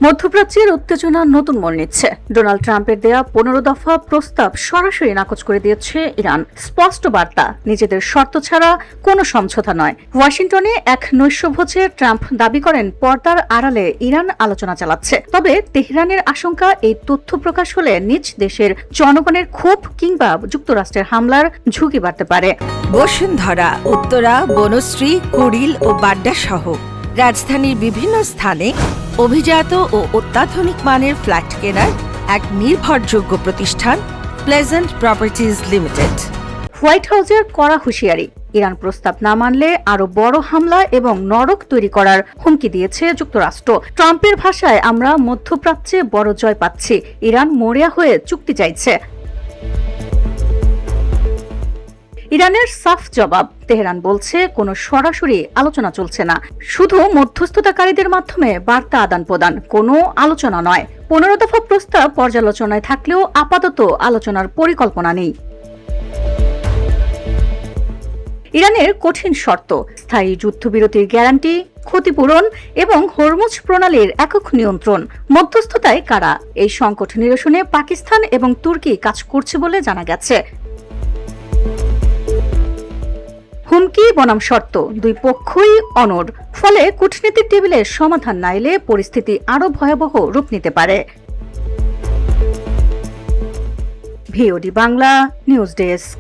মধ্যপ্রাচ্যের উত্তেজনা নতুন মোড় নিচ্ছে। ডোনাল্ড ট্রাম্পের দেয়া 15 দফা প্রস্তাব সরাসরি নাকচ করে দিয়েছে ইরান। স্পষ্ট বার্তা, নিজেদের শর্ত ছাড়া কোনো সমঝোতা নয়। ওয়াশিংটনে এক নৈশভোজে ট্রাম্প দাবি করেন পর্দার আড়ালে ইরান আলোচনা চালাচ্ছে। তবে তেহরানের আশঙ্কা, এই তথ্য প্রকাশ হলে নিজ দেশের জনগণের ক্ষোভ কিংবা যুক্তরাষ্ট্রের হামলার ঝুঁকি বাড়তে পারে। বসুন্ধরা, উত্তরা, বনশ্রী, কুড়িল ও বাড্ডা সহ রাজধানীর বিভিন্ন স্থানে অভিজাত ও অত্যাধুনিক মানের ফ্ল্যাট কেনার এক নির্ভরযোগ্য প্রতিষ্ঠান প্লেজেন্ট প্রপার্টিজ লিমিটেড। হোয়াইট হাউসের কড়া হুঁশিয়ারি, ইরান প্রস্তাব না মানলে আরো বড় হামলা এবং নরক তৈরি করার হুমকি দিয়েছে যুক্তরাষ্ট্র। ট্রাম্পের ভাষায়, আমরা মধ্যপ্রাচ্যে বড় জয় পাচ্ছি, ইরান মরিয়া হয়ে চুক্তি চাইছে। ইরানের সাফ জবাব, তেহরান বলছে কোনো সরাসরি আলোচনা চলছে না, শুধু মধ্যস্থতাকারীদের মাধ্যমে বার্তা আদান প্রদান, কোনো আলোচনা নয়। 15 দফা প্রস্তাব পর্যালোচনায় থাকলেও আপাতত আলোচনার পরিকল্পনা নেই। ইরানের কঠিন শর্ত, স্থায়ী যুদ্ধবিরতির গ্যারান্টি, ক্ষতিপূরণ এবং হরমুজ প্রণালীর একক নিয়ন্ত্রণ। মধ্যস্থতায় কারা? এই সংকট নিরসনে পাকিস্তান এবং তুর্কি কাজ করছে বলে জানা গেছে। হুমকি বনাম শর্ত, দুই পক্ষই অনড়। ফলে কূটনীতির টেবিলে সমাধান না এলে পরিস্থিতি আরো ভয়াবহ রূপ নিতে পারে। VOD Bangla news desk.